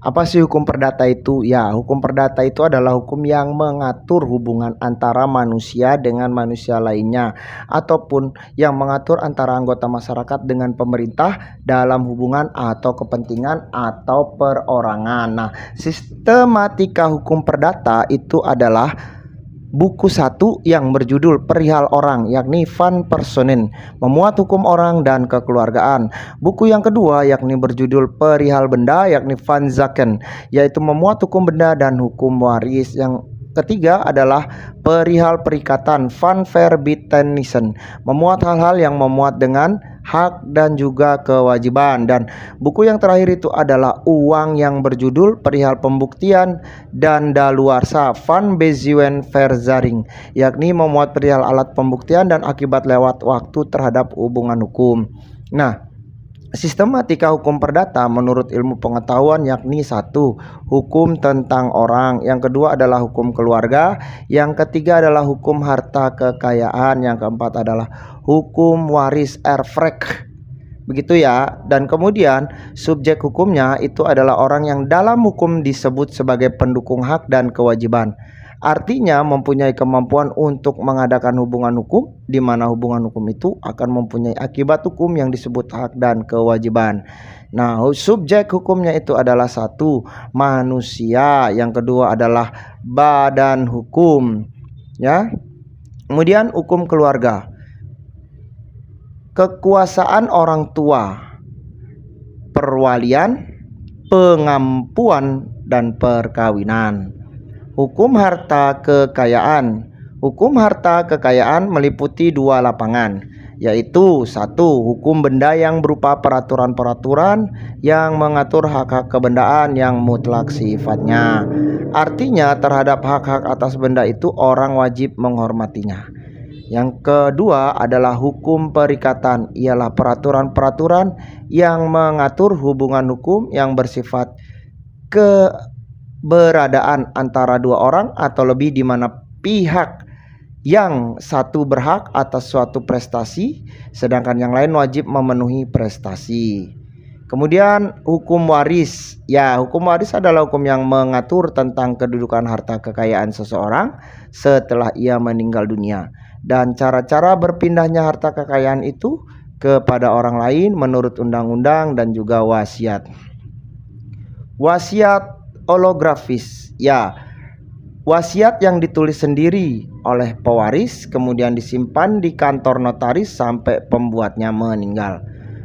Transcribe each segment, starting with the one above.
Apa sih hukum perdata itu? Ya, hukum perdata itu adalah hukum yang mengatur hubungan antara manusia dengan manusia lainnya, ataupun yang mengatur antara anggota masyarakat dengan pemerintah dalam hubungan atau kepentingan atau perorangan. Nah, sistematika hukum perdata itu adalah buku 1 yang berjudul Perihal Orang, yakni Van Personen, memuat hukum orang dan kekeluargaan. Buku yang kedua yakni berjudul Perihal Benda, yakni Van Zaken, yaitu memuat hukum benda dan hukum waris. Yang ketiga adalah Perihal Perikatan, Van Verbintenissen, memuat hal-hal yang memuat dengan hak dan juga kewajiban. Dan buku yang terakhir itu adalah Uang yang berjudul Perihal Pembuktian dan Daluarsa, Van Bezuidenverklaring, yakni memuat perihal alat pembuktian dan akibat lewat waktu terhadap hubungan hukum. Nah, sistematika hukum perdata menurut ilmu pengetahuan yakni 1. Hukum tentang orang. Yang kedua adalah hukum keluarga. Yang ketiga adalah hukum harta kekayaan. Yang keempat adalah hukum waris erfrek. Begitu ya. Dan kemudian subjek hukumnya itu adalah orang yang dalam hukum disebut sebagai pendukung hak dan kewajiban. Artinya mempunyai kemampuan untuk mengadakan hubungan hukum, di mana hubungan hukum itu akan mempunyai akibat hukum yang disebut hak dan kewajiban. Nah, subjek hukumnya itu adalah 1. Manusia. Yang kedua adalah badan hukum, ya. Kemudian hukum keluarga, kekuasaan orang tua, perwalian, pengampuan, dan perkawinan. Hukum harta kekayaan. Hukum harta kekayaan meliputi 2 lapangan, yaitu 1. Hukum benda yang berupa peraturan-peraturan yang mengatur hak-hak kebendaan yang mutlak sifatnya. Artinya terhadap hak-hak atas benda itu orang wajib menghormatinya. Yang kedua adalah hukum perikatan, ialah peraturan-peraturan yang mengatur hubungan hukum yang bersifat keberadaan antara 2 orang atau lebih, di mana pihak yang satu berhak atas suatu prestasi sedangkan yang lain wajib memenuhi prestasi. Kemudian hukum waris. Ya, hukum waris adalah hukum yang mengatur tentang kedudukan harta kekayaan seseorang setelah ia meninggal dunia dan cara-cara berpindahnya harta kekayaan itu kepada orang lain menurut undang-undang dan juga wasiat. Wasiat holografis. Ya, wasiat yang ditulis sendiri oleh pewaris kemudian disimpan di kantor notaris sampai pembuatnya meninggal.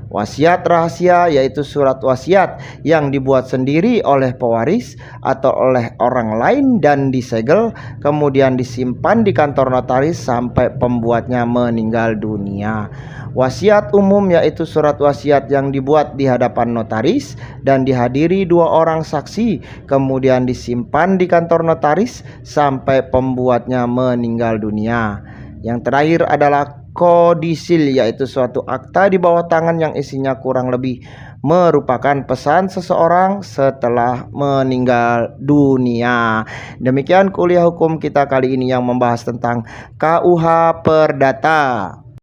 Wasiat rahasia, yaitu surat wasiat yang dibuat sendiri oleh pewaris atau oleh orang lain dan disegel kemudian disimpan di kantor notaris sampai pembuatnya meninggal dunia. Wasiat umum, yaitu surat wasiat yang dibuat di hadapan notaris dan dihadiri 2 orang saksi kemudian disimpan di kantor notaris sampai pembuatnya meninggal dunia. Yang terakhir adalah kodisil, yaitu suatu akta di bawah tangan yang isinya kurang lebih merupakan pesan seseorang setelah meninggal dunia. Demikian kuliah hukum kita kali ini yang membahas tentang KUH Perdata.